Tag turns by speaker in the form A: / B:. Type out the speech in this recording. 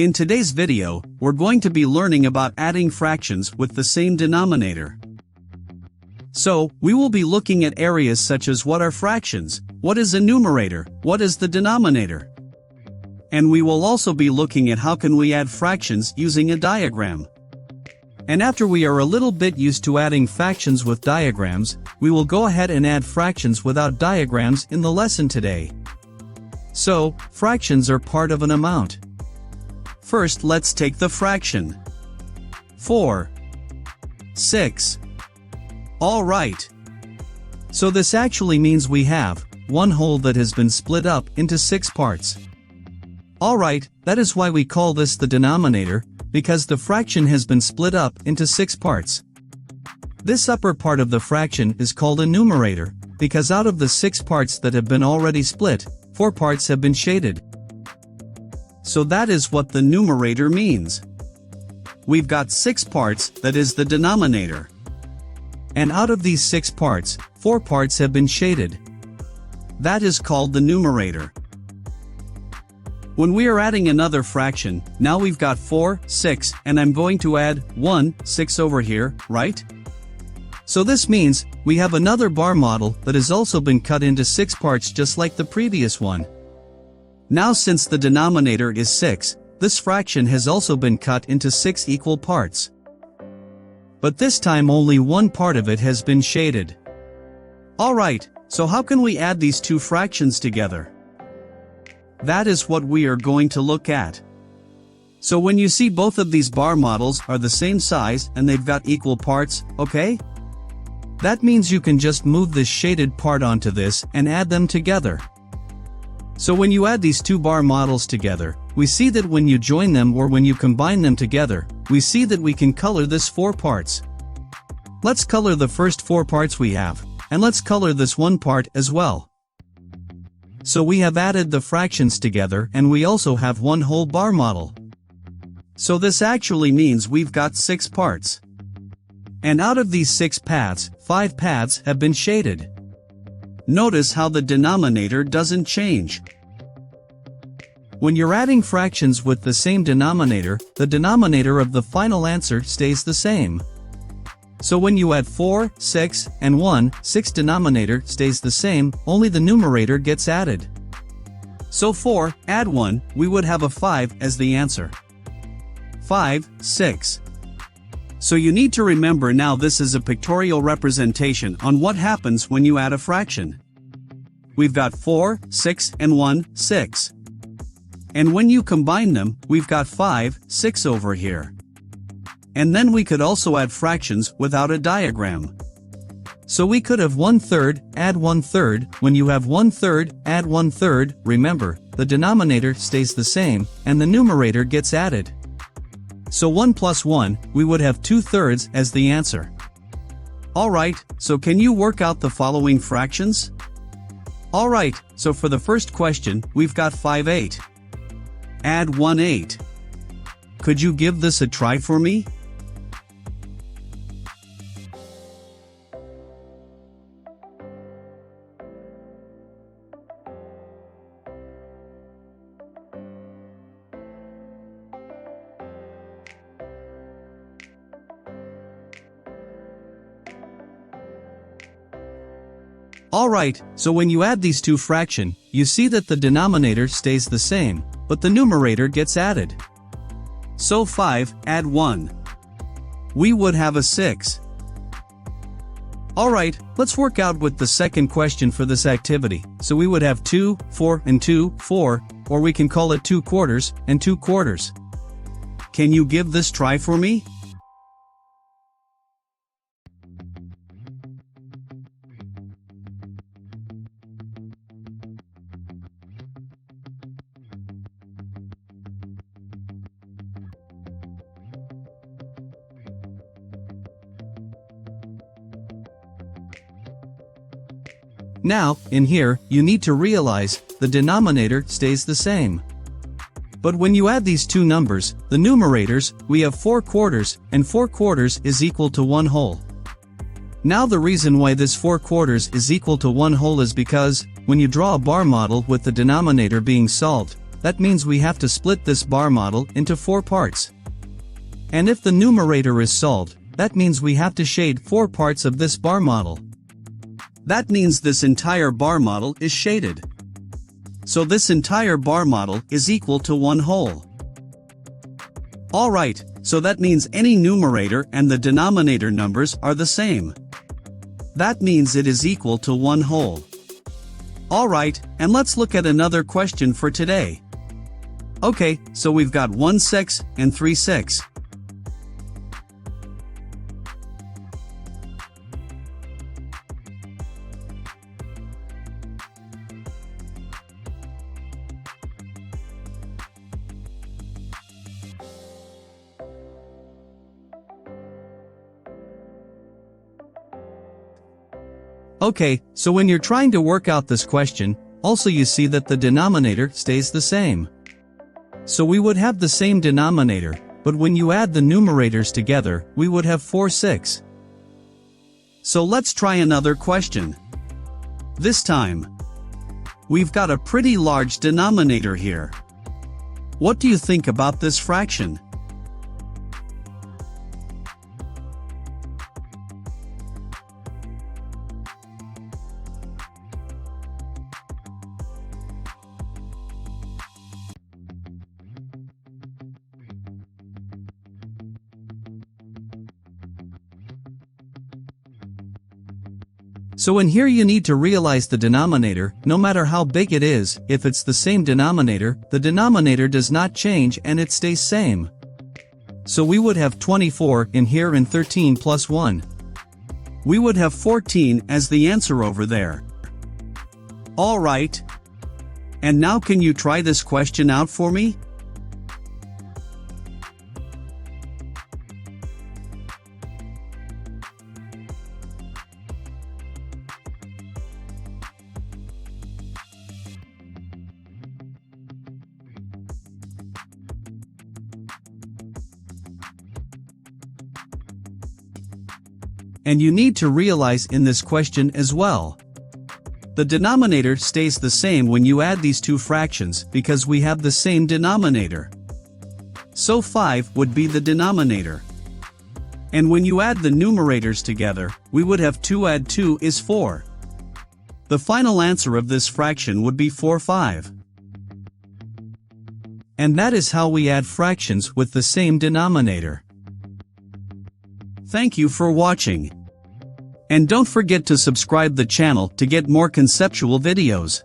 A: In today's video, we're going to be learning about adding fractions with the same denominator. So, we will be looking at areas such as what are fractions, what is a numerator, what is the denominator. And we will also be looking at how can we add fractions using a diagram. And after we are a little bit used to adding fractions with diagrams, we will go ahead and add fractions without diagrams in the lesson today. So, fractions are part of an amount. First, let's take the fraction 4, 6. Alright. So this actually means we have one whole that has been split up into 6 parts. Alright, that is why we call this the denominator, because the fraction has been split up into 6 parts. This upper part of the fraction is called a numerator, because out of the 6 parts that have been already split, 4 parts have been shaded. So that is what the numerator means. We've got 6 parts, that is the denominator. And out of these 6 parts, 4 parts have been shaded. That is called the numerator. When we are adding another fraction, now we've got 4, 6, and I'm going to add 1, 6 over here, right? So this means, we have another bar model that has also been cut into 6 parts just like the previous one. Now since the denominator is 6, this fraction has also been cut into 6 equal parts. But this time only one part of it has been shaded. Alright, so how can we add these two fractions together? That is what we are going to look at. So when you see both of these bar models are the same size and they've got equal parts, okay? That means you can just move this shaded part onto this and add them together. So when you add these two bar models together, we see that when you join them or when you combine them together, we see that we can color this 4 parts. Let's color the first 4 parts we have, and let's color this one part as well. So we have added the fractions together and we also have one whole bar model. So this actually means we've got 6 parts. And out of these 6 paths, 5 paths have been shaded. Notice how the denominator doesn't change. When you're adding fractions with the same denominator, the denominator of the final answer stays the same. So when you add 4, 6, and 1, 6 denominator stays the same, only the numerator gets added. So 4, add 1, we would have a 5 as the answer. 5, 6. So you need to remember now this is a pictorial representation on what happens when you add a fraction. We've got 4, 6, and 1, 6. And when you combine them, we've got 5, 6 over here. And then we could also add fractions without a diagram. So we could have 1/3, add 1/3, when you have 1/3, add 1/3, remember, the denominator stays the same, and the numerator gets added. So 1 plus 1, we would have 2/3 as the answer. Alright, so can you work out the following fractions? Alright, so for the first question, we've got 5/8. Add 1/8. Could you give this a try for me? Alright, so when you add these two fractions, you see that the denominator stays the same, but the numerator gets added. So 5, add 1. We would have a 6. Alright, let's work out with the second question for this activity. So we would have 2, 4, and 2, 4, or we can call it 2/4 and 2/4. Can you give this try for me? Now, in here, you need to realize, the denominator stays the same. But when you add these two numbers, the numerators, we have 4/4, and 4/4 is equal to 1 whole. Now the reason why this 4/4 is equal to 1 whole is because, when you draw a bar model with the denominator being solved, that means we have to split this bar model into 4 parts. And if the numerator is solved, that means we have to shade 4 parts of this bar model. That means this entire bar model is shaded. So this entire bar model is equal to one whole. Alright, so that means any numerator and the denominator numbers are the same. That means it is equal to one whole. Alright, and let's look at another question for today. Okay, so we've got 1/6 and 3/6. Okay, so when you're trying to work out this question, also you see that the denominator stays the same. So we would have the same denominator, but when you add the numerators together, we would have 4/6. So let's try another question. This time, we've got a pretty large denominator here. What do you think about this fraction? So in here you need to realize the denominator, no matter how big it is, if it's the same denominator, the denominator does not change and it stays same. So we would have 24 in here and 13 plus 1. We would have 14 as the answer over there. Alright. And now can you try this question out for me? And you need to realize in this question as well. The denominator stays the same when you add these two fractions because we have the same denominator. So 5 would be the denominator. And when you add the numerators together, we would have 2 add 2 is 4. The final answer of this fraction would be 4/5. And that is how we add fractions with the same denominator. Thank you for watching. And don't forget to subscribe the channel to get more conceptual videos.